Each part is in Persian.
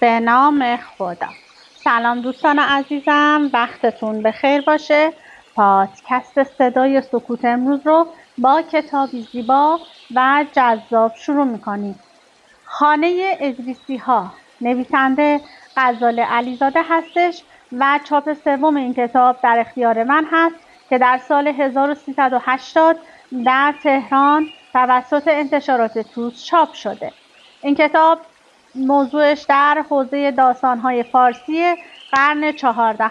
به نام خدا. سلام دوستان عزیزم، وقتتون بخیر باشه. پادکست صدای سکوت امروز رو با کتابی زیبا و جذاب شروع میکنیم. خانه ادریسی ها، نویسنده غزاله علیزاده هستش و چاپ سوم این کتاب در اختیار من هست که در سال 1380 در تهران توسط انتشارات توس چاپ شده. این کتاب موضوعش در حوزه داستان‌های فارسی قرن 14.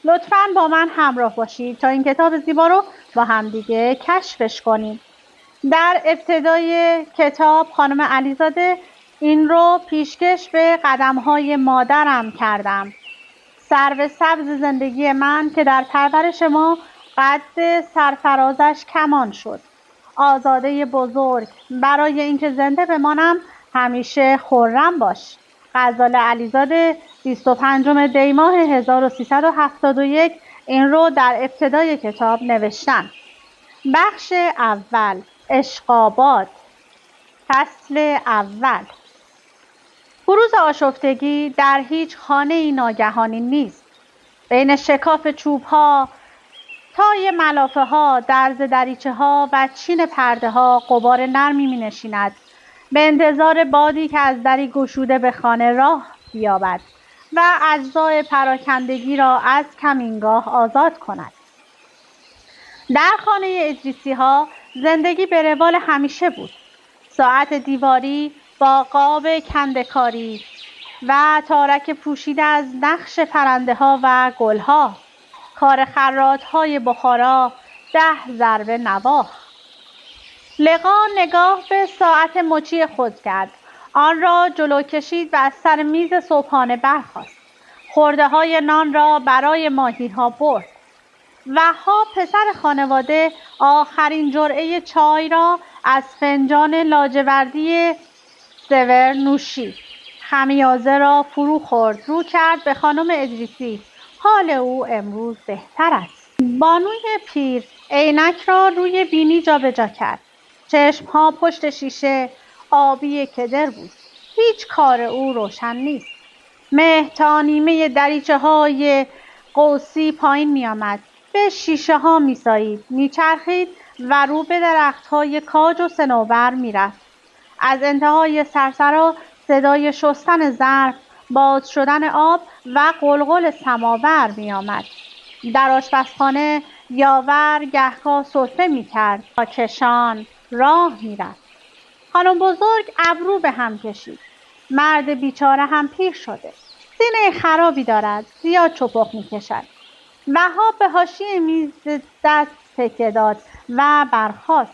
لطفاً با من همراه باشید تا این کتاب زیبا رو با همدیگه کشفش کنیم. در ابتدای کتاب خانم علیزاده این رو پیشکش به قدم‌های مادرم کردم. سرو سبز زندگی من که در پرورش ما قد سرفرازش کمان شد. آزاده بزرگ، برای اینکه زنده بمانم همیشه خرم باش. غزاله علیزاده 25 دی ماه 1371 این رو در ابتدای کتاب نوشتن. بخش اول، عشق‌آباد. فصل اول. بروز آشفتگی در هیچ خانه‌ای ناگهانی نیست. بین شکاف چوب‌ها، تای ملافه‌ها، درز دریچه‌ها و چین پرده‌ها غبار نرمی می‌نشیند به انتظار بادی که از دری گشوده به خانه راه بیابد و اجزای پراکندگی را از کمینگاه آزاد کند. در خانه ادریسی‌ها زندگی به روال همیشه بود. ساعت دیواری با قاب کنده‌کاری و تارک پوشیده از نقش پرنده‌ها و گل‌ها، کار خراط‌های بخارا، 10 ضربه نواخت. لقا نگاه به ساعت مچی خود کرد. آن را جلو کشید و از سر میز صبحانه برخاست. خرده‌های نان را برای ماهی‌ها برد. وهاب پسر خانواده آخرین جرعه چای را از فنجان لاجوردی سور نوشید. خمیازه را فرو خورد. رو کرد به خانم ادریسی. حال او امروز بهتر است. بانوی پیر عینک را روی بینی جابجا کرد. چشمها پشت شیشه آبی کدر بود. هیچ کار او روشن نیست. مه تا نیمه دریچه‌های قوسی پایین می آمد. به شیشه ها می سایید، می چرخید و رو به درخت‌های کاج و صنوبر می رفت. از انتهای سرسرا صدای شستن ظرف، باز شدن آب و قلقل سماور می آمد. در آشپزخانه یاور گهگاه سرفه می کرد. کشان راه می رفت. خانم بزرگ ابرو به هم کشید. مرد بیچاره هم پیر شده. سینه خرابی دارد. زیاد چپق می کشد. وهاب به حاشیه میز دست تکیه داد و برخاست.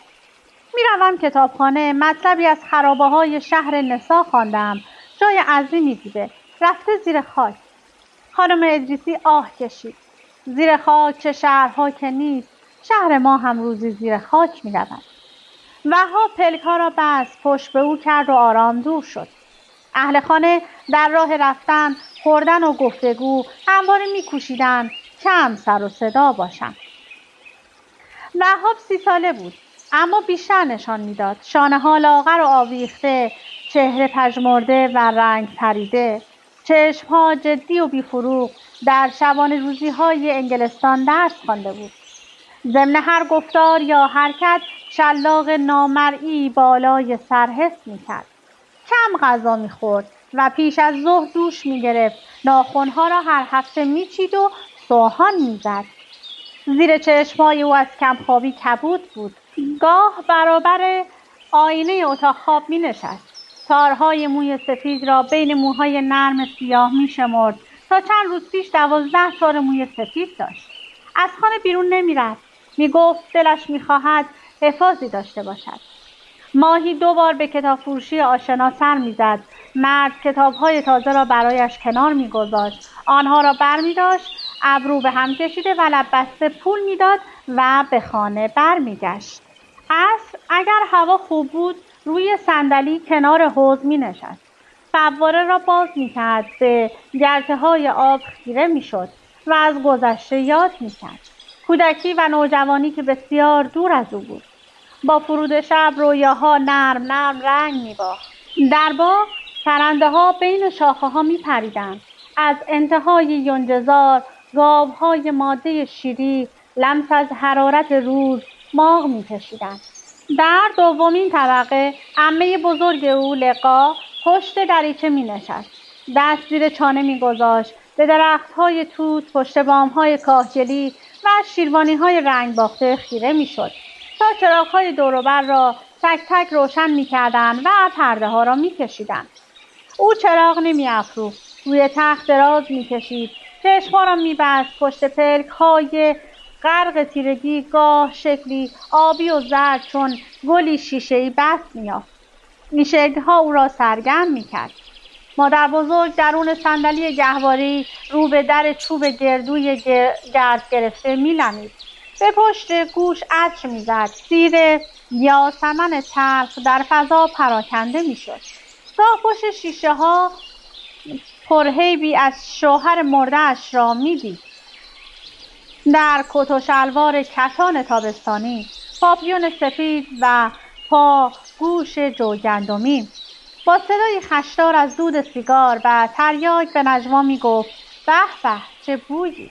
میروم کتابخانه. مطلبی از خرابه‌های شهر نسا خواندم. جای عظیمی دیده. رفته زیر خاک. خانم ادریسی آه کشید. زیر خاک چه شهرها که نیست. شهر ما هم روزی زیر خاک می‌رود. وهاب پلک‌ها را بست، پشت به او کرد و آرام دور شد. اهل خانه در راه رفتن، خوردن و گفتگو همواره می‌کوشیدند کم سر و صدا باشند. وهاب 30 ساله بود، اما بیشتر نشان میداد. شانه‌ها لاغر و آویخته، چهره پژمرده و رنگ پریده، چشم‌ها جدی و بی‌فروغ. در شبانه روزی‌های انگلستان درس خوانده بود. ضمن هر گفتار یا حرکت شلاق نامرئی بالای سر حس می‌کرد. کم غذا می‌خورد و پیش از ظهر دوش می‌گرفت. ناخن‌ها را هر هفته می‌چید و سوهان می‌زد. زیر چشم‌های او از کمخوابی کبود بود. گاه برابر آینه اتاق خواب می‌نشست. تارهای موی سفید را بین موهای نرم سیاه می‌شمرد. تا چند روز پیش 12 تار موی سفید داشت. از خانه بیرون نمی‌رفت. می‌گفت دلش می‌خواهد حفاظی داشته باشد. ماهی 2 بار به کتابفروشی آشنا سر می‌زد. مرد کتاب‌های تازه را برایش کنار می‌گذاشت. آنها را برمی‌داشت، ابرو به هم کشیده و لب بسته پول می‌داد و به خانه برمیگشت. عصر اگر هوا خوب بود روی صندلی کنار حوض می‌نشست. فواره را باز می‌کرد، به گرته‌های آب خیره می‌شد و از گذشته یاد می‌کرد. کودکی و نوجوانی که بسیار دور از او بود. با فرود شب رویاها نرم نرم رنگ می‌باخت. در باغ پرنده ها بین شاخه ها می پریدند. از انتهای یونجه‌زار گاوهای ماده شیری لمس از حرارت روز ماغ می کشیدند. در دومین طبقه عمه بزرگ او لقا پشت دریچه می نشست. دست زیر چانه می گذاشت. به درختهای توت، پشت بامهای کاهگلی و شیروانیهای رنگ باخته خیره می شد تا چراغهای دوروبر را تک تک روشن می کردند و پرده ها را می کشیدند. او چراغ نمی افروخت. روی تخت دراز می کشید. چشمها را می بست. پشت پلک های غرق تیرگی گاه شکلی آبی و زرد چون گلی شیشه‌ای بست می‌یافت. این شکل‌ها او را سرگرم می‌کرد. مادر بزرگ درون صندلی گهواری رو به در چوب گردوی گرد گرفته می‌لمید. به پشت گوش عطر می‌زد. سیر یاسمن تلخ در فضا پراکنده می‌شد. گاه پشت شیشه‌ها پرهیبی از شوهر مرده‌اش را می‌دید. در کت و شلوار کتان تابستانی، پاپیون سفید و پا گوش جوگندمی، با صدای خشدار از دود سیگار و تریاک به نجوا میگفت به به چه بویی.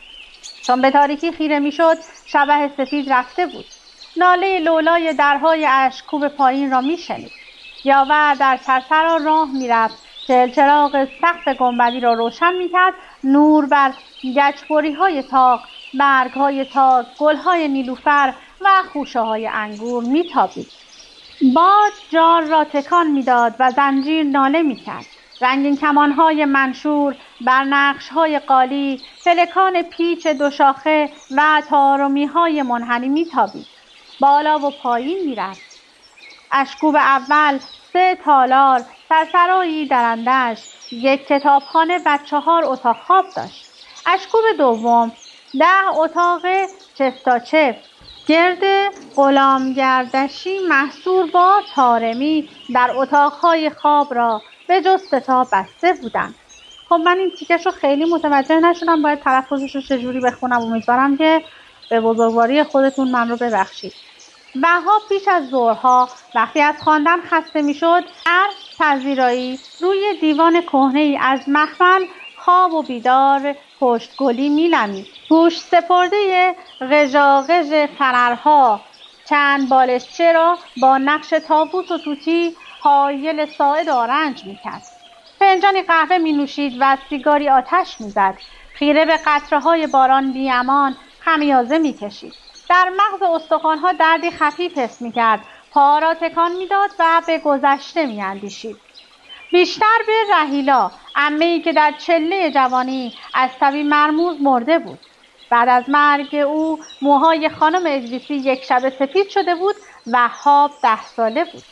چون به تاریکی خیره میشد شبح سفید رفته بود. ناله لولای درهای اشکوب پایین را میشنید. یاور در سرسرا راه میرفت. چراغ سقف گنبدی را روشن میکرد. نور بر گچبری‌های تاق، برگ‌های تاک، گل‌های نیلوفر و خوشه‌های انگور میتابید. باد جار را تکان میداد و زنجیر ناله میکرد. رنگین کمان‌های منشور بر نقش‌های قالی، پلکان پیچ دوشاخه و طارمی‌های منحنی میتابید. بالا و پایین میرفت. اشکوب اول 3 تالار، سرسرایی درندش، 1 کتابخانه و 4 اتاق خواب داشت. اشکوب دوم 10 اتاق چفت گرد غلامگردشی محصور با طارمی در اتاقهای خواب را به جز 3 تا بسته بودند. خب من این تیکش رو خیلی متوجه نشدم، باید تلفظش رو چجوری بخونم. امیدوارم که به بزرگواری خودتون من رو ببخشید. وهاب پیش از ظهرها وقتی از خواندن خسته میشد در پذیرایی روی دیوان کهنه‌ای از مخمل خواب و بیدار پشتگلی می‌لمید. گوش سپرده قژاقژ فنرها چند بالشچه را با نقش طاووس و طوطی حایل ساعد آرنج می‌کرد. فنجانی قهوه می‌نوشید و سیگاری آتش می‌زد. خیره به قطره‌های باران بی‌امان خمیازه می‌کشید. در مغز استخوان‌ها دردی خفیف حس می‌کرد. پا را تکان می‌داد و به گذشته می‌اندیشید. بیشتر به رحیلا، عمه‌ای که در چله جوانی از تبی مرموز مرده بود. بعد از مرگ او موهای خانم ادریسی یک شب سفید شده بود. وهاب 10 ساله بود.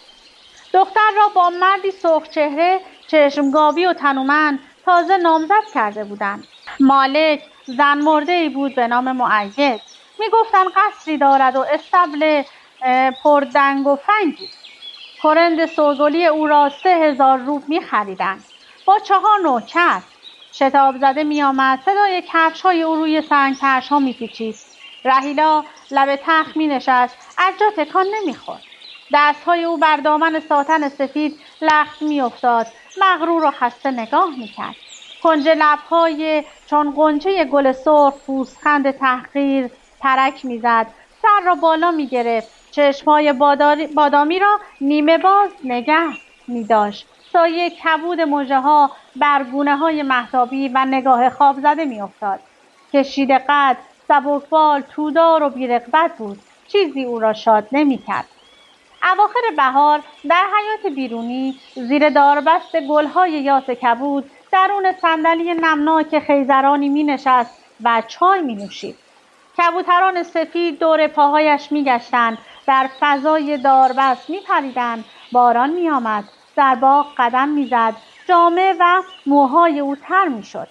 دختر را با مردی سرخ چهره، چشمگابی و تنومند تازه نامزد کرده بودند. مالک زن مرده‌ای بود به نام مؤید. میگفتند قصری دارد و استبل پردنگ و فنگی. کرند سوگلی او را 3000 روب می‌خریدند. با 4 نوکر شتاب زده می‌آمد. صدای کفش‌های او روی سنگ فرش‌ها می‌پیچید. رحیلا لب تخت می‌نشست. از جا تکان نمی‌خورد. دست‌های او بر دامن ساتن سفید لخت می‌افتاد. مغرور و خسته نگاه می‌کرد. کنج لب‌های چون غنچه گل سرخ پوستخند تحقیر ترک می‌زد. سر را بالا می‌گرفت. چشم‌های بادامی را نیمه باز نگه می‌داشت. سایه کبود مژه‌ها بر گونه‌های مهتابی و نگاه خواب زده می‌افتاد. کشیده قد، سبکبال، تودار و بی‌رغبت بود. چیزی او را شاد نمی‌کرد. اواخر بهار در حیاط بیرونی زیر داربست گل‌های یاس کبود درون صندلی نمناک خیزرانی می‌نشست و چای می‌نوشید. کبوتران سفید دور پاهایش می‌گشتند، در فضای داربست می‌پریدند. باران می‌آمد، در باغ قدم می‌زد. جامه و موهای او تر می‌شد.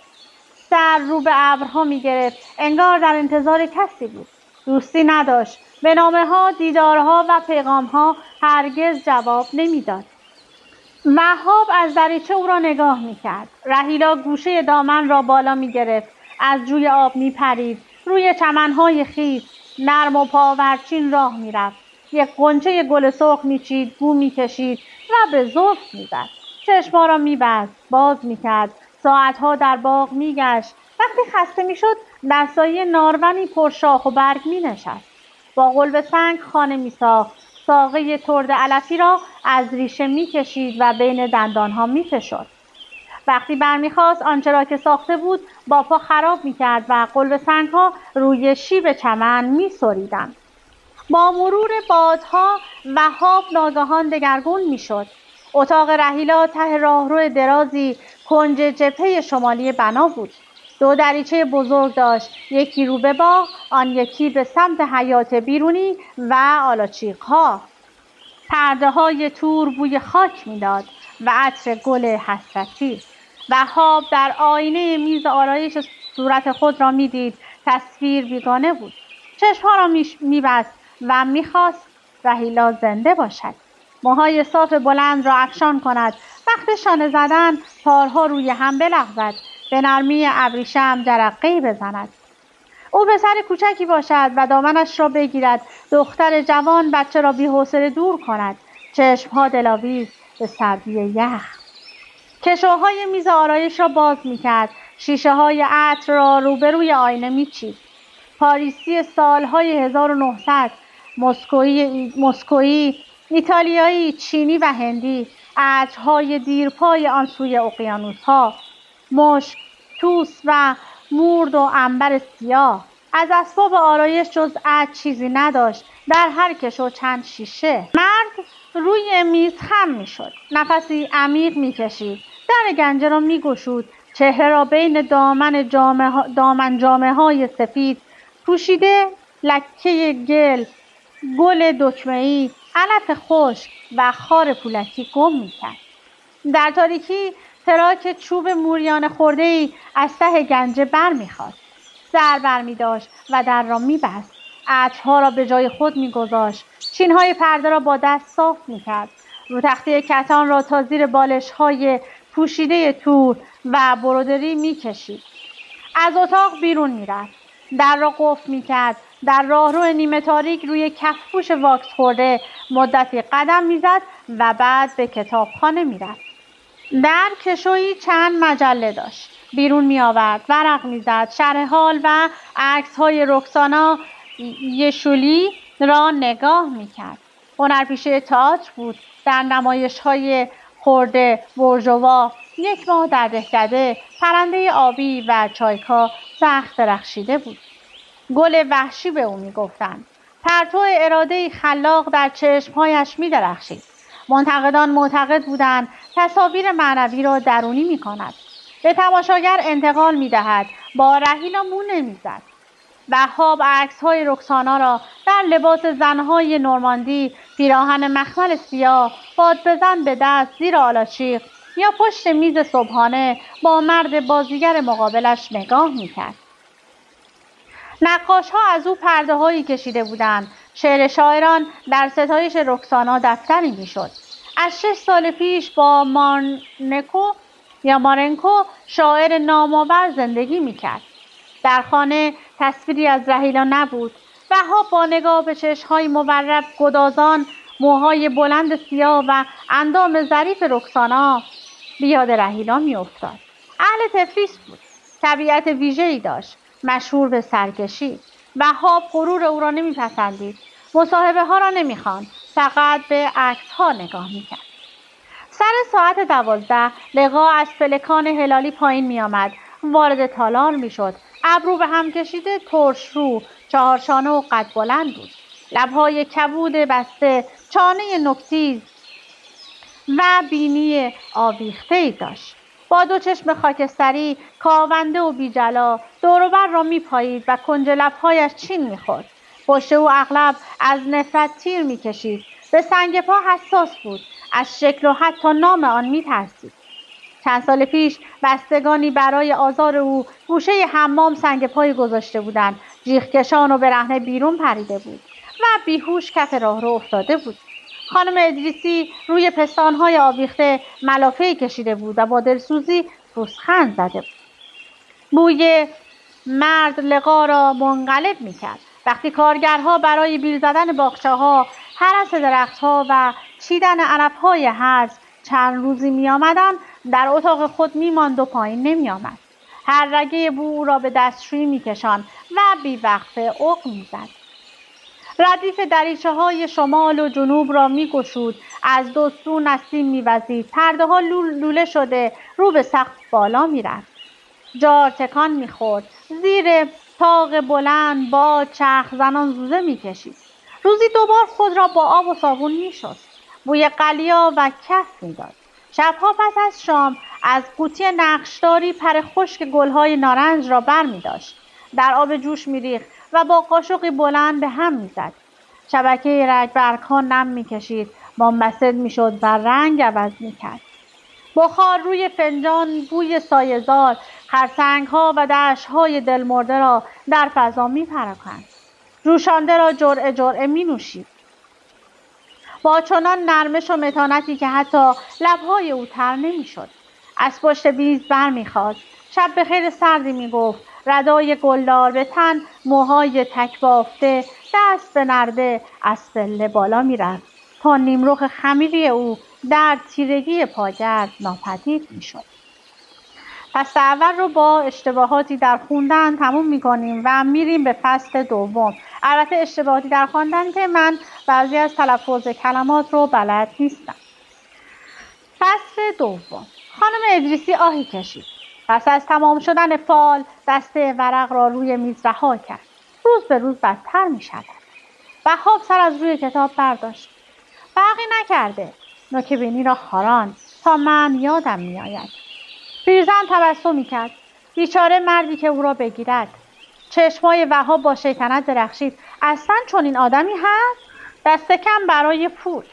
سر رو به ابرها می‌گرفت، انگار در انتظار کسی بود. دوستی نداشت. به نامه‌ها، دیدارها و پیغام‌ها هرگز جواب نمی‌داد. وهاب از دریچه او را نگاه می‌کرد. رحیلا گوشه دامن را بالا می‌گرفت، از جوی آب می‌پرید. روی چمن‌های خیس نرم و پاورچین راه می‌رفت. یک غنچه گل سرخ می‌چید، بو می‌کشید و به زلف می‌زد. چشم‌ها را می‌بست، باز می‌کرد، ساعت‌ها در باغ می‌گشت. وقتی خسته می‌شد در سایه نارونی پر شاخ و برگ می‌نشست. با قلب سنگ خانه می‌ساخت، ساقه ترد علفی را از ریشه می‌کشید و بین دندان‌ها می‌فشرد. وقتی برمیخواست آنچه را که ساخته بود با پا خراب می‌کرد و قلب سنگ‌ها روی شیب چمن می‌سریدند. با مرور بادها وهاب ناگهان دگرگون می‌شد. اتاق رهیلا ته راهرو درازی کنج جبهه شمالی بنا بود. 2 دریچه بزرگ داشت، یکی رو به باغ، آن یکی به سمت حیاط بیرونی و آلاچیق‌ها. پرده‌های تور بوی خاک می‌داد و عطر گل حسرتی. وهاب در آینه میز آرایش صورت خود را می‌دید. تصویر بیگانه بود. چشم‌ها را می‌بست و می‌خواست رهیلا زنده باشد. موهای صاف بلند را افشان کند. وقت شانه زدن تارها روی هم بلغزد. به نرمی ابریشم جرقه‌ای بزند. او پسر کوچکی باشد و دامنش را بگیرد، دختر جوان بچه را بی‌حوصله دور کند. چشم‌ها دلاویز به سردی یخ. کشوهای میز آرایش را باز می‌کرد. شیشه‌های عطر را روبروی آینه می‌چید. پاریسی سال‌های 1900، مسکویی، ایتالیایی، چینی و هندی، عطرهای دیرپای آن سوی اقیانوس‌ها، مشک، توس و مورد و عنبر سیاه. از اسباب آرایش جز عطر چیزی نداشت. در هر کشو چند شیشه. مرد روی میز خم می‌شد. نفسی عمیق می‌کشید. در گنجه را می‌گشود. چهره را بین دامن جامه‌های سفید پوشیده لکه گل دکمه‌ای، علف خشک و خار پولکی گم می‌کرد. در تاریکی تراک چوب موریانه خورده‌ای از ته گنجه برمی‌خاست. سر برمی‌داشت و در را می‌بست. عطرها را به جای خود می‌گذاشت. چین‌های پرده را با دست صاف می‌کرد. رو تخته کتان را تا زیر بالش‌های پوشیده تور و برودری می‌کشید. از اتاق بیرون می‌رفت. در را قفل می‌کرد. در راهرو نیمه تاریک روی کفپوش واکس خورده مدتی قدم می‌زد و بعد به کتابخانه می‌رفت. در کشویی چند مجله داشت. بیرون می‌آورد، ورق می‌زد، شرح حال و عکس‌های رکسانا یشولی را نگاه می‌کرد. هنرپیشه تئاتر بود. در نمایش‌های خرده بورژوا، 1 ماه در دهکده، پرنده آبی و چایکا سخت درخشیده بود. گل وحشی به او می‌گفتند. پرتو اراده‌ای خلاق در چشم‌هایش می‌درخشید. منتقدان معتقد بودند تصاویر معنوی را درونی می‌کند. به تماشاگر انتقال می‌دهد. با رهیلا مو نمی‌زد. وهاب عکس‌های رکسانا را در لباس زن‌های نورماندی، پیراهن مخمل سیاه، بادبزن به دست زیر آلاچیق یا پشت میز صبحانه با مرد بازیگر مقابلش نگاه می‌کرد. نقاش‌ها از او پرده‌هایی کشیده بودند. شعر شاعران در ستایش رکسانا دفتری می‌شد. از 6 سال پیش با مارنکو شاعر نام‌آور زندگی می‌کرد. در خانه تصویری از رهیلا نبود. وهاب با نگاه به چشم‌های مورب گدازان، موهای بلند سیاه و اندام ظریف رکسانا به یاد رهیلا می‌افتاد. اهل تفلیس بود. طبیعت ویژه‌ای داشت، مشهور به سرکشی. وهاب غرور او را نمی‌پسندید. مصاحبه‌ها را نمی‌خواند، فقط به عکس‌ها نگاه می‌کرد. سر ساعت 12 لقا از پلکان هلالی پایین می‌آمد، وارد تالار می‌شد. ابرو به هم کشیده، ترش‌رو، 4 شانه و قد بلند بود. لب‌های کبود بسته، چانه نوک‌تیز و بینی آویخته‌ای داشت. با 2 چشم خاکستری، کاونده و بی‌جلا، دور و بر را می‌پایید و کنج لب‌هایش چین می‌خورد. پشت او اغلب از نفرت تیر می‌کشید. به سنگ پا حساس بود. از شکل و حتی نام آن می‌ترسید. چند سال پیش بستگانی برای آزار او گوشه حمام سنگ پای گذاشته بودند. جیغ‌کشان و برهنه بیرون پریده بود و بیهوش کف راهرو افتاده بود. خانم ادریسی روی پستان‌های آویخته ملافه‌ای کشیده بود و با دلسوزی پوزخند زده بود. بوی مرد لقا را منقلب می‌کرد. وقتی کارگرها برای بیل زدن باغچه‌ها، هرس درخت‌ها و چیدن علف‌های هرز چند روزی می آمدند در اتاق خود می ماند و پایین نمی آمد. هر رگه بو او را به دستشویی می کشاند و بیوقفه عق می زد. ردیف دریچه های شمال و جنوب را می گشود. از دو سو نسیم می وزید. پرده ها لوله شده رو به سقف بالا می رفت. جار تکان می خورد. زیر طاق بلند با چرخ زنان زوزه می کشید. روزی 2 بار خود را با آب و صابون می شست. بوی قلیا و کف می داد. شبها پس از شام از قوطی نقشداری پر خشک گلهای نارنج را بر می داشت. در آب جوش می ریخت و با قاشقی بلند به هم می زد. شبکه رگبرگ‌ها نم می کشید. بامبسط می شد و رنگ عوض می کرد. بخار روی فنجان بوی سایه‌زار، خرسنگ‌ها و دشت‌های دلمرده را در فضا می پراکند. جوشانده را جرعه جرعه می نوشید. با چنان نرمش و متانتی که حتی لب‌های او تر نمی‌شد. از پشت میز برمی‌خاست. شب به خیر سردی می‌گفت. ردای گلدار به تن، موهای تک بافته، دست به نرده، از پله بالا می‌رفت تا نیمرخ خمیری او در تیرگی پاگرد ناپدید می‌شد. فصل اول رو با اشتباهاتی در خوندن تموم می‌کنیم و میریم به فصل دوم. البته اشتباهاتی در خواندن که من بعضی از تلفظ کلمات رو بلد نیستم. فصل دوم. خانم ادریسی آهی کشید. پس از تمام شدن فال دسته ورق را روی میز رها کرد. روز به روز بدتر می شود. وهاب سر از روی کتاب برداشت. فرقی نکرده. نوک بینی را خاراند تا من یادم می آید. پیرزن تبسم می کرد. بیچاره مردی که او را بگیرد. چشمای وهاب با شیطنت درخشید. اصلا چنین آدمی هست؟ دست کم برای پول.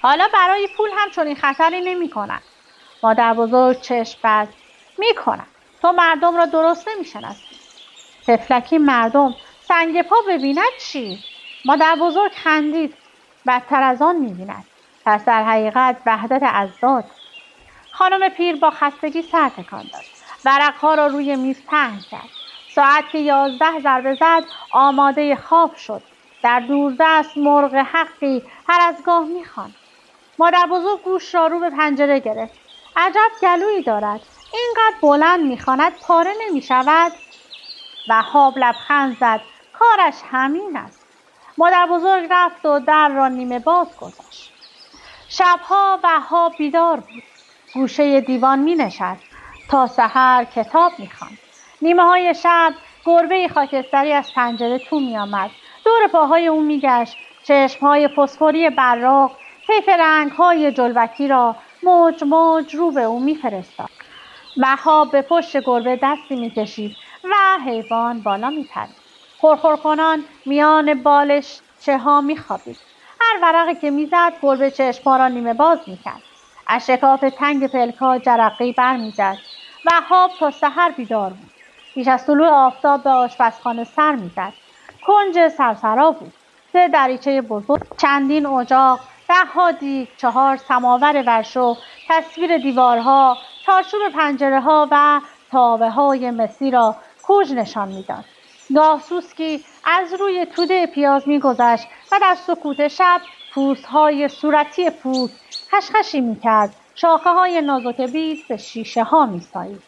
حالا برای پول هم چنین خطری نمی کند. مادر بزرگ چشم بست. می کند. تو مردم را درست نمی شناسی. طفلکی مردم سنگ پا ببیند چی؟ مادر بزرگ خندید. بدتر از آن می بیند. پس در حقیقت وحدت اضداد. خانم پیر با خستگی سر تکان داد. ورق‌ها را روی میز پهن کرد. ساعت که 11 ضربه زد آماده خواب شد. در دوردست مرغ حقی هر از گاه می‌خواند. مادر بزرگ گوش را رو به پنجره گرفت. عجب گلویی دارد. اینقدر بلند می‌خواند پاره نمی‌شود. وهاب لبخند زد. کارش همین است. مادر بزرگ رفت و در را نیمه باز گذاشت. شبها وهاب بیدار بود. گوشه دیوان می‌نشست. تا سحر کتاب می‌خواند. نیمه‌های شب گربه خاکستری از پنجره تو می‌آمد. دور پاهای او می‌گشت. چشم‌های فسفوری براق طیف رنگ‌های جلوکی را موج موج رو به او می‌فرستاد. وهاب به پشت گربه دستی می‌کشید و حیوان بالا می‌پرید. خورخور کنان میان بالش‌چه‌ها می‌خوابید. هر ورقی که می‌زد گربه چشم‌ها را نیمه باز می‌کرد. از شکاف تنگ پلک‌ها جرقه‌ای برمی‌زد. وهاب تا سحر بیدار بود. پیش از طلوع آفتاب به آشپزخانه سر می‌زد. کنج سرسرا بود. 3 دریچه بزرگ، چندین اجاق، 10 دیگ، 4 سماور ورشو، تصویر دیوارها، چارچوب پنجره‌ها و تابه‌های مسی را کوژ نشان می‌داد. گاه سوسکی از روی توده پیاز می‌گذشت و در سکوت شب پوست‌های صورتی پوست خشخشی می‌کرد. شاخه‌های نازک بید به شیشه‌ها می‌سایید.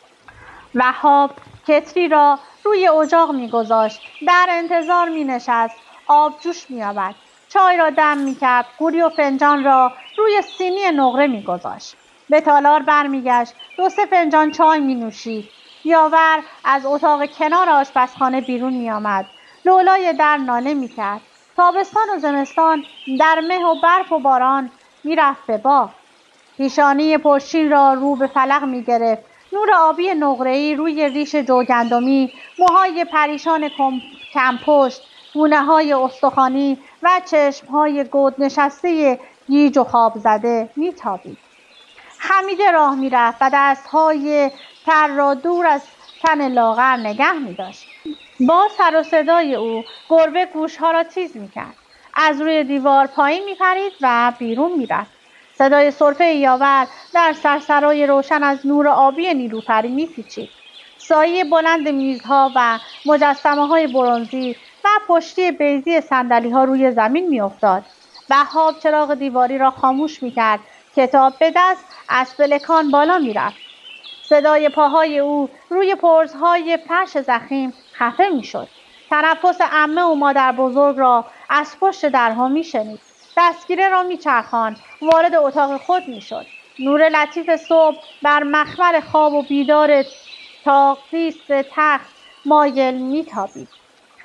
وهاب کتری را روی اجاق می‌گذاشت. در انتظار می‌نشست. آب جوش می‌آورد. چای را دم می‌کرد. قوری و فنجان را روی سینی نقره می‌گذاشت. به تالار برمیگشت. 2-3 فنجان چای می‌نوشید. یاور از اتاق کنار آشپزخانه بیرون می‌آمد. لولای در ناله می‌کرد. تابستان و زمستان در مه و برف و باران می‌رفت به باغ. پیشانی پشچین را رو به فلق می‌گرفت. نور آبی نقره‌ای روی ریش جوگندمی، موهای پریشان کمپشت، گونه‌های استخوانی و چشم‌های گود نشسته گیج و خواب زده می‌تابید. خمیده راه می‌رفت و دست‌های تر را دور از تن لاغر نگه می‌داشت. با سر و صدای او گربه گوش‌ها را تیز می‌کرد. از روی دیوار پایین می‌پرید و بیرون می‌رفت. صدای سرفه یاور در سرسرای روشن از نور آبی نیلوفری می‌پیچید. سایه بلند میزها و مجسمه‌های برنزی و پشتی بیضی صندلی‌ها روی زمین می‌افتاد. وهاب چراغ دیواری را خاموش می‌کرد کتاب به دست از پلکان بالا میرفت. صدای پاهای او روی پرزهای فرش ضخیم خفه میشد. تنفس عمه و مادر بزرگ را از پشت درها میشنید. دستگیره را میچرخاند، وارد اتاق خود میشد. نور لطیف صبح بر مخمل خواب و بیدار تاقیست تخت مایل میتابید.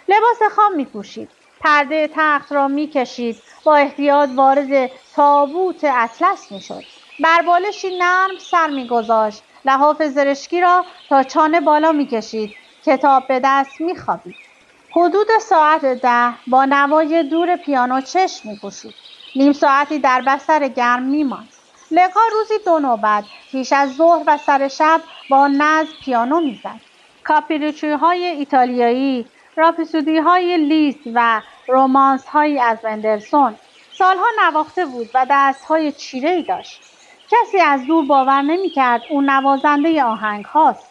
لباس خام میپوشید. پرده تخت را میکشید. با احتیاط وارد تابوت اطلس میشد. بر بالشی نرم سر میگذاشت. لحاف زرشکی را تا چانه بالا میکشید. کتاب به دست میخوابید. حدود ساعت 10 با نوای دور پیانو چشم می‌گشود. نیم ساعتی در بستر گرم می‌ماند. لقا روزی 2 نوبت پیش از ظهر و سر شب با ناز پیانو می‌زد. کاپریچوهای ایتالیایی، راپسودی‌های لیست و رمانس‌هایی از مندلسون. سالها نواخته بود و دست‌های چیره‌ای داشت. کسی از دور باور نمی‌کرد او نوازنده آهنگ هاست.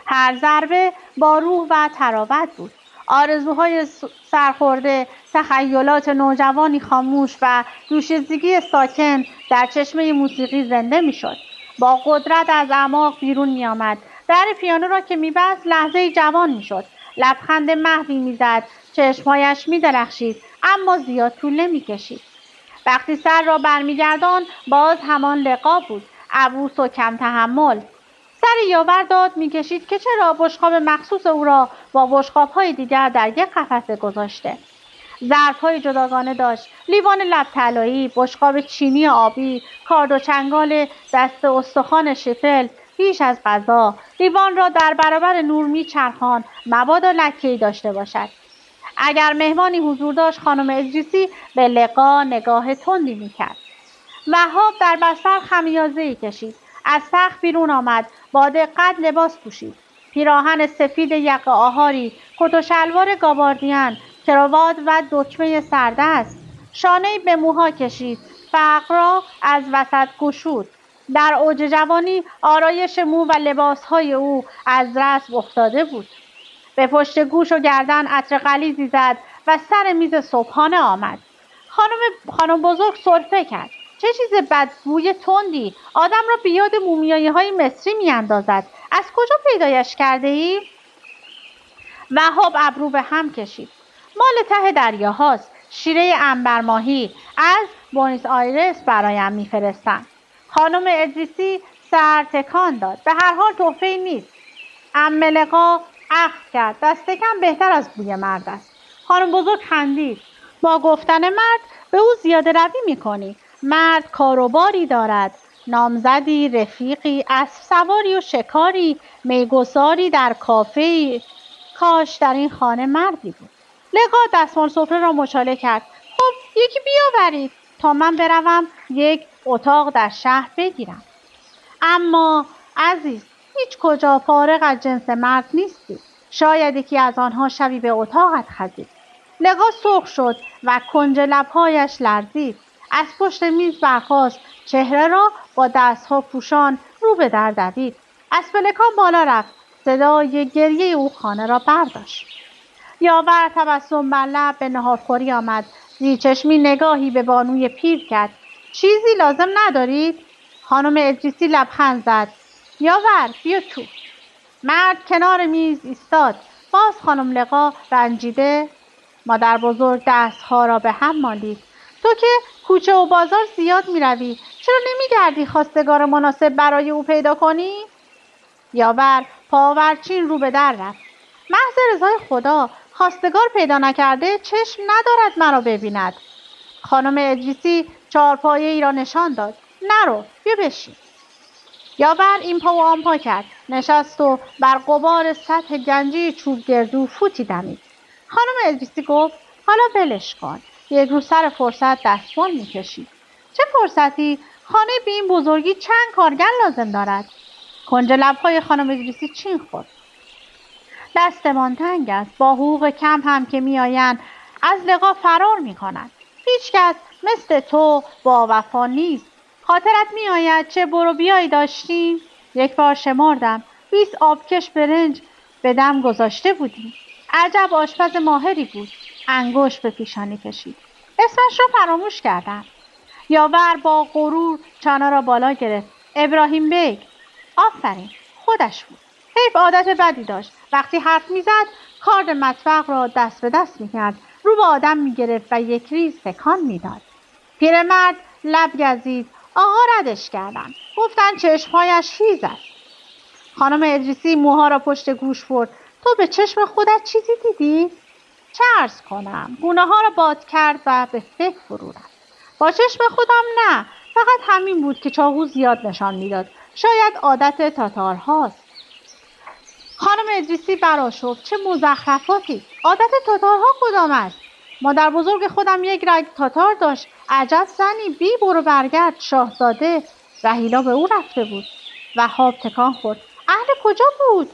هر ضربه با روح و تراوت بود. آرزوهای سرخورده، تخیلات نوجوانی خاموش و دوشیزگی ساکن در چشمه موسیقی زنده میشد. با قدرت از اعماق بیرون می آمد. در پیانو را که می‌بست لحظه‌ای جوان میشد. لبخند محوی میزد. چشمهایش می‌درخشید اما زیاد طول نمی‌کشید. وقتی سر را برمیگردان باز همان لقا بود، عبوس و کم تحمل. سر یاور داد میکشید که چرا بشقاب مخصوص او را با بشقاب‌های دیگر در یک قفسه گذاشته. ظرف‌های جداگانه داشت، لیوان لب طلایی، بشقاب چینی آبی، کارد و چنگال دست استخوان شفل. پیش از غذا لیوان را در برابر نور میچرخاند مبادا لکه‌ای داشته باشد. اگر مهمانی حضور داشت خانم ادریسی به لقا نگاه تندی میکرد. وهاب در بستر خمیازه‌ای کشید. از تخت بیرون آمد. با دقت لباس پوشید. پیراهن سفید یقه آهاری، کت و شلوار گاباردین، کراوات و دکمه سردست. شانه‌ای به موها کشید. فرق را از وسط گشود. در اوج جوانی آرایش مو و لباسهای او از رسم افتاده بود. به پشت گوش و گردن عطر غلیظی زد و سر میز صبحانه آمد. خانم بزرگ سرفه کرد. چه چیز بدبوی تندی، آدم را به یاد مومیایی‌های مصری می‌اندازد. از کجا پیدایش کرده ای؟ وهاب ابرو به هم کشید. مال ته دریاهاست. شیره عنبرماهی از بوئنوس آیرس برایم می‌فرستند. خانم ادریسی سر تکان داد. به هر حال تحفه‌ای نیست. عمه لقا اخذ کرد. دست کم بهتر از بوی مرد است. خانم بزرگ خندید. با گفتن مرد به او زیاده روی می‌کنی. مرد کاروباری دارد، نامزدی، رفیقی، اسب سواری و شکاری، میگساری در کافه‌ای. کاش در این خانه مردی بود. لقا دستمال سفره را مچاله کرد. خب یکی بیاورید تا من بروم یک اتاق در شهر بگیرم. اما عزیز هیچ کجا فارغ از جنس مرد نیستی. شاید یکی از آنها شبی به اتاقت خزید. لقا سرخ شد و کنج لب‌هایش لرزید. از پشت میز برخاست. چهره را با دستها پوشان رو به در دوید. از پلکان بالا رفت. صدای گریه او خانه را برداشت. یاور تبسم بر لب به ناهارخوری آمد. زیرچشمی نگاهی به بانوی پیر کرد. چیزی لازم ندارید؟ خانم ادریسی لبخند زد. یاور بیا تو. مرد کنار میز ایستاد. باز خانم لقا رنجیده. مادر بزرگ دستها را به هم مالید. تو که کوچه و بازار زیاد می روی. چرا نمی گردی خواستگار مناسب برای او پیدا کنی؟ یاور پاورچین رو به در رفت. محض رضای خدا خواستگار پیدا نکرده چشم ندارد مرا ببیند. خانم ادریسی چارپایه ای را نشان داد. نرو بیا بشین. یاور این پا و آن پا کرد. نشست و بر غبار سطح گنجی چوب گردو فوتی دمید. خانم ادریسی گفت حالا ولش کن. یک روز سر فرصت دستمال میکشید. چه فرصتی؟ خانه به این بزرگی چند کارگر لازم دارد. کنج لب‌های خانم ادریسی چین خورد. دستمان تنگ است. با حقوق کم هم که میآیند از لقا فرار میکنند. هیچ کس مثل تو با وفا نیست. خاطرت میآید چه برو بیایی داشتیم؟ یک بار شمردم 20 آبکش برنج به دم گذاشته بودیم. عجب آشپز ماهری بود. انگشت به پیشانی کشید. اسمش رو فراموش کردم. یاور با غرور چانه را بالا گرفت. ابراهیم بیگ. آفرین، خودش بود. حیف عادت بدی داشت. وقتی حرف میزد کارد مطبخ را دست به دست میکرد، رو به آدم میگرفت و یک ریز تکان میداد. پیرمرد لب گزید. آقا ردش کردن. گفتن چشمهایش هیز است. خانم ادریسی موها را پشت گوش برد. تو به چشم خودت چیزی دیدی؟ چه عرض کنم؟ گونه ها را باد کرد و به فکر فرو رفت. با چشم خودم نه، فقط همین بود که چاقو زیاد نشان میداد. شاید عادت تاتارهاست. خانم ادریسی برآشفت. چه مزخرفاتی! عادت تاتارها کدام است؟ مادر بزرگ خودم یک رگ تاتار داشت. عجب زنی، بی برو برگرد، شاهزاده. رهیلا به او رفته بود. وهاب تکان خورد. اهل کجا بود؟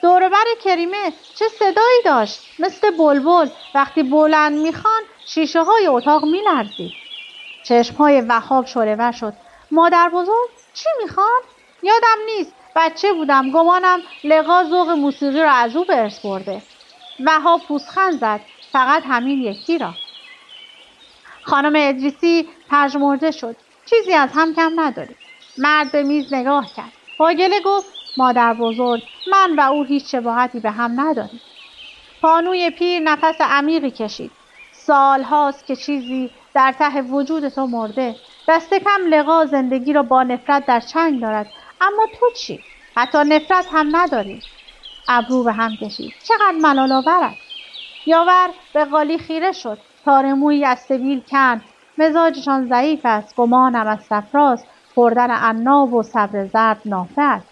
دوربر کریمه. چه صدایی داشت؟ مثل بلبل. وقتی بلند میخوان شیشه های اتاق میلرزید. چشم های وهاب شعله‌ور شد. مادر بزرگ چی میخوان؟ یادم نیست. بچه بودم. گمانم لقا ذوق موسیقی را از او به ارث برده. وهاب پوزخند زد. فقط همین یکی را. خانم ادریسی پژمرده شد. چیزی از هم کم نداری. مرد به میز نگاه کرد. با گله گفت مادر بزرگ، من و او هیچ شباهتی به هم نداریم. بانوی پیر نفس عمیقی کشید. سال هاست که چیزی در ته وجود تو مرده. دست کم لقا زندگی را با نفرت در چنگ دارد. اما تو چی؟ حتی نفرت هم نداری. ابرو به هم کشید. چقدر ملال‌آور است. یاور به قالی خیره شد. تار مویی از سبیل کند. مزاجشان ضعیف است. گمانم از صفراست. خوردن عناب و سبز زرد نافه است.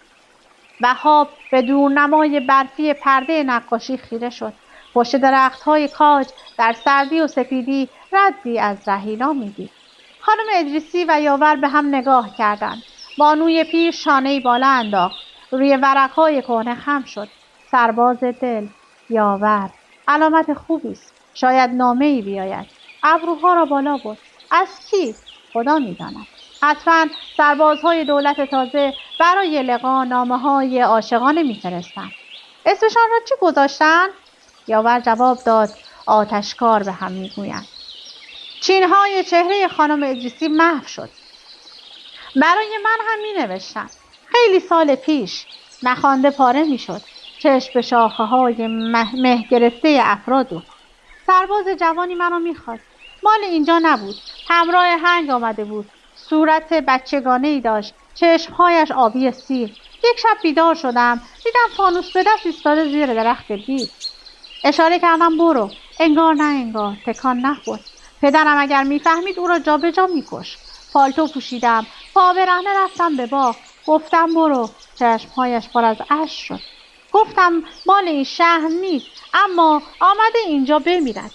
وهاب به دورنمای برفی پرده نقاشی خیره شد. پشت درخت‌های کاج در سردی و سپیدی ردی از رهیلا می‌دید. خانم ادریسی و یاور به هم نگاه کردند. بانوی پیر شانه‌ای بالا انداخت. روی ورق‌های کهنه خم شد. سرباز دل. یاور. علامت خوبی است. شاید نامه‌ای بیاید. ابروها را بالا برد. از کی؟ خدا می‌داند. حتما سربازهای دولت تازه برای لقا نامه‌های عاشقانه می‌فرستند. اسمشان را چی گذاشتن؟ یاور جواب داد. آتشکار به هم می‌گویند. چین‌های چهره خانم ادریسی محو شد. برای من هم می‌نوشتن. خیلی سال پیش. نخوانده پاره می‌شد. چشم به شاخه‌های مه گرفته افراد بود. سرباز جوانی منو می‌خواست. مال اینجا نبود. همراه هنگ آمده بود. صورت بچگانه‌ای داشت. چشمهایش آبی سیر. یک شب بیدار شدم. دیدم فانوس به دست ایستاده زیر درخت بید. اشاره کردم برو. انگار نه انگار. تکان نخورد. پدرم اگر میفهمید او را جابجا میکش. پالتو پوشیدم. پا برهنه رفتم به باغ. گفتم برو. چشمهایش پر از اشک شد. گفتم مال این شهر نیست، اما آمده اینجا بمیرد.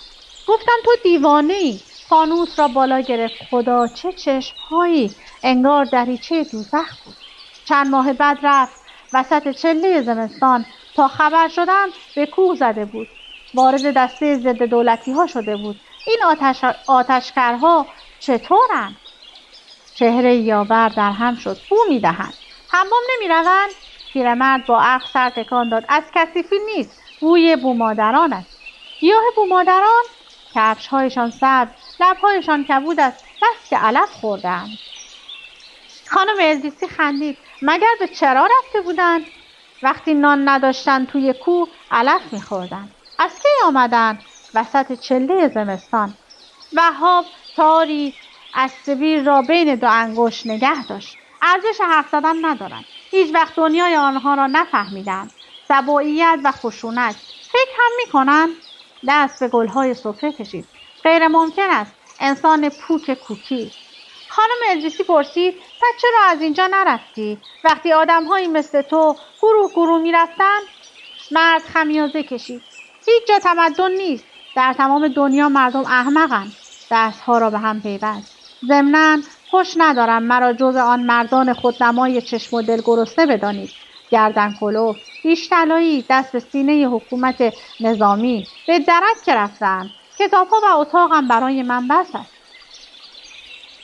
گفتم تو دیوانه‌ای. فانوس را بالا گرفت. خدا چه چشمهایی، انگار دریچه دوزخ بود. چند ماه بعد رفت. وسط چله زمستان تا خبر شدم به کوه زده بود. وارد دسته ضد دولتی ها شده بود. این آتشکرها چطورن؟ چهره یاور در هم شد. بو میدهند. حمام نمیروند؟ پیرمرد با عقل سر تکان داد. از کثیفی نیست، بوی بومادران است. گیاه بومادران؟ کفش‌هایشان سبز، لب‌هایشان کبود است، بس که علف خوردند. خانم ادریسی خندید. مگر به چرا رفته بودند؟ وقتی نان نداشتن توی کوه علف می‌خوردند. از کی آمدند؟ وسط چله زمستان. وهاب تاری از سبیل را بین دو انگشت نگه داشت. ارزش حرف زدن ندارند. هیچ وقت دنیای آنها را نفهمیدند. سبوعیت و خشونت. فکر هم می‌کنند؟ دست به گل‌های سفره کشید. غیر ممکن است. انسان پوک کوکی. خانم ادریسی پرسید پس چرا از اینجا نرفتی؟ وقتی آدم‌هایی مثل تو گروه گروه می‌رفتند؟ مرد خمیازه کشید. هیچ جا تمدن نیست. در تمام دنیا مردم احمقند. دستها را به هم پیوست. ضمناً خوش ندارم مرا جز آن مردان خودنمای چشم و دل گرسنه بدانید. گردن کلوف، ریش طلایی، دست به سینه حکومت نظامی. به درک که رفتم. کتاب‌ها و اتاقم برای من بس است.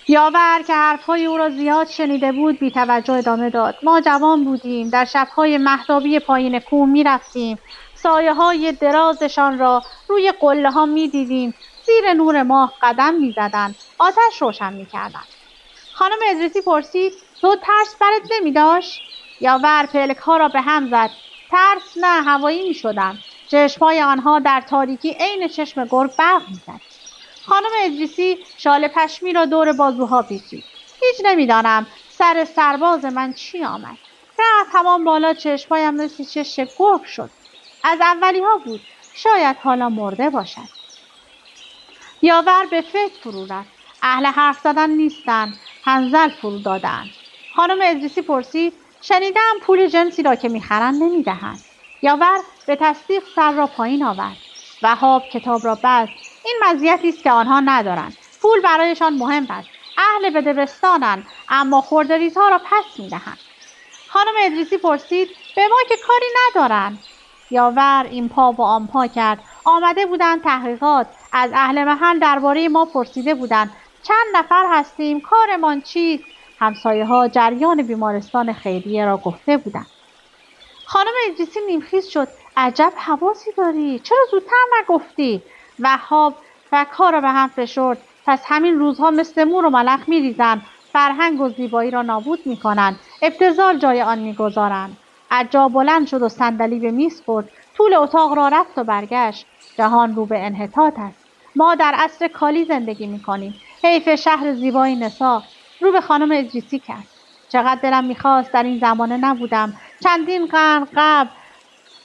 یاور که حرفهای او را زیاد شنیده بود بی توجه ادامه داد. ما جوان بودیم. در شب‌های مهتابی پایین کوه می رفتیم. سایه‌های درازشان را روی قله‌ها می دیدیم. زیر نور ماه قدم می زدند. آتش روشن می‌کردند. خانم ادریسی پرسید: تو ترس برت نمی‌داشت؟ یاور پلک‌ها را به هم زد. ترس نه، هوایی می‌شدم. چشم‌های آنها در تاریکی عین چشم گرگ برق می‌زد. خانم ادریسی شال پشمی را دور بازوها پیچید. هیچ نمی‌دانم سر سرباز من چی آمد. رفت همان بالا، چشم‌هایم مثل چشم گرگ شد. از اولی‌ها بود. شاید حالا مرده باشد. یاور به فکر فرو رفت. اهل حرف زدن نیستند. حنظل فرو دادند. خانم ادریسی پرسید: شنیدم پول جنسی را که میخرند نمیدهند. یاور به تصدیق سر را پایین آورد. وهاب کتاب را بست. این مزیتی است که آنها ندارند. پول برایشان مهم است. اهل بدبستانند، اما خردریزها را پس میدهند. خانم ادریسی پرسید: به ما که کاری ندارند. یاور این پا و آن پا کرد. آمده بودند تحقیقات. از اهل محل درباره ما پرسیده بودند. چند نفر هستیم؟ کارمان چیست؟ همسایه‌ها جریان بیمارستان خیریه را گفته بودند. خانم ادریسی نیمخیز شد. عجب حواسی داری. چرا زودتر نگفتی؟ وهاب فک‌ها را به هم فشرد. پس همین روزها مثل مور و ملخ می‌ریزند. فرهنگ و زیبایی را نابود می‌کنند. ابتذال جای آن می‌گذارند. از جا بلند شد و صندلی به میز خورد. طول اتاق را رفت و برگشت. جهان رو به انحطاط است. ما در عصر کالی زندگی می‌کنیم. حیف شهر زیبای نسا. رو به خانم ادریسی کرد. چقدر دلم می‌خواست در این زمانه نبودم. چندین قرن قبل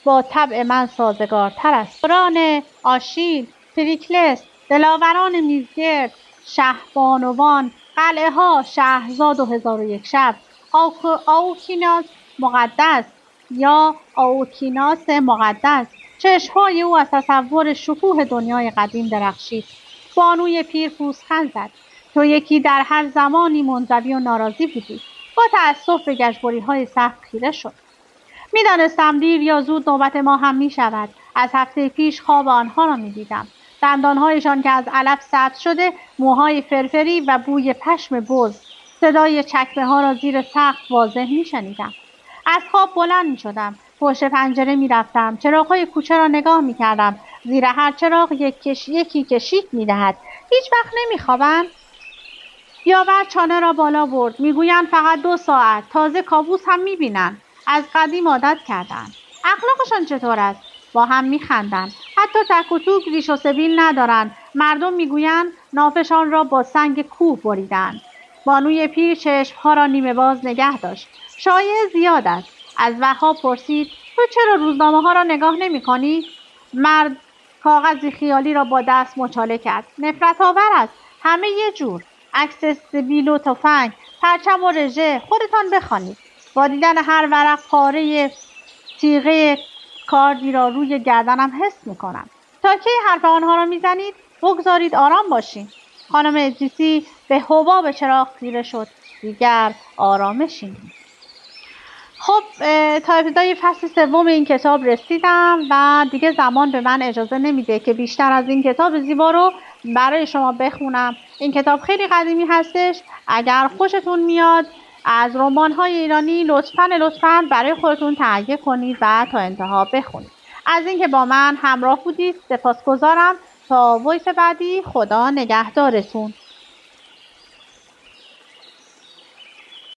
با طبع من سازگارتر است. دوران آشیل، پریکلس، دلاوران میزگرد، شهبانوان، قلعه ها، شهرزاد و 1001 شب، آوکیناس مقدس یا آوکیناس مقدس. چشم‌های او از تصور شکوه دنیای قدیم درخشید. بانوی پیر پوزخند زد. تو یکی در هر زمانی منزوی و ناراضی بودی. با تأسف به گژبری‌های سخت خیره شد. می‌دانستم دیر یا زود نوبت ما هم می‌شود. از هفته پیش خواب آنها را می‌دیدم. دندان‌هایشان که از علف سبز شده، موهای فرفری و بوی پشم بز. صدای چکمه‌ها را زیر سقف واضح می‌شنیدم. از خواب بلند می‌شدم. پشت پنجره می‌رفتم. چراغ‌های کوچه را نگاه می‌کردم. زیر هر چراغ یکی کشیک می‌دهد. هیچ وقت نمی‌خوابند؟ یاور چانه را بالا برد. می‌گویند فقط 2 ساعت. تازه کابوس هم می‌بینند. از قدیم عادت کردند. اخلاقشان چطور است؟ با هم میخندند. حتی تک و توک ریش و سبیل ندارند. مردم میگویند نافشان را با سنگ کوه بریدند. بانوی پیر چشمها را نیمه باز نگه داشت. شایعه زیاد است. از وهاب پرسید: تو چرا روزنامه ها را نگاه نمی کنی؟ مرد کاغذی خیالی را با دست مچاله کرد. نفرت آور است. همه یه جور. عکس سبیل و تفنگ، پرچم و رژه. خودتان بخوانید. با دیدن هر ورق پاره تیغه کاردی را روی گردنم حس می‌کنم. تا کی حرف آنها را می‌زنید؟ بگذارید آرام باشین. خانم ادریسی به حباب چراغ خیره شد. دیگر آرامشی نیست. خب تا ابتدای فصل 3 این کتاب رسیدم و دیگه زمان به من اجازه نمیده که بیشتر از این کتاب زیبا رو برای شما بخونم. این کتاب خیلی قدیمی هستش. اگر خوشتون میاد از رمان‌های ایرانی لطفاً برای خودتون تهیه کنید و تا انتها بخونید. از اینکه با من همراه بودید سپاسگزارم. تا وایس بعدی، خدا نگهدارتون.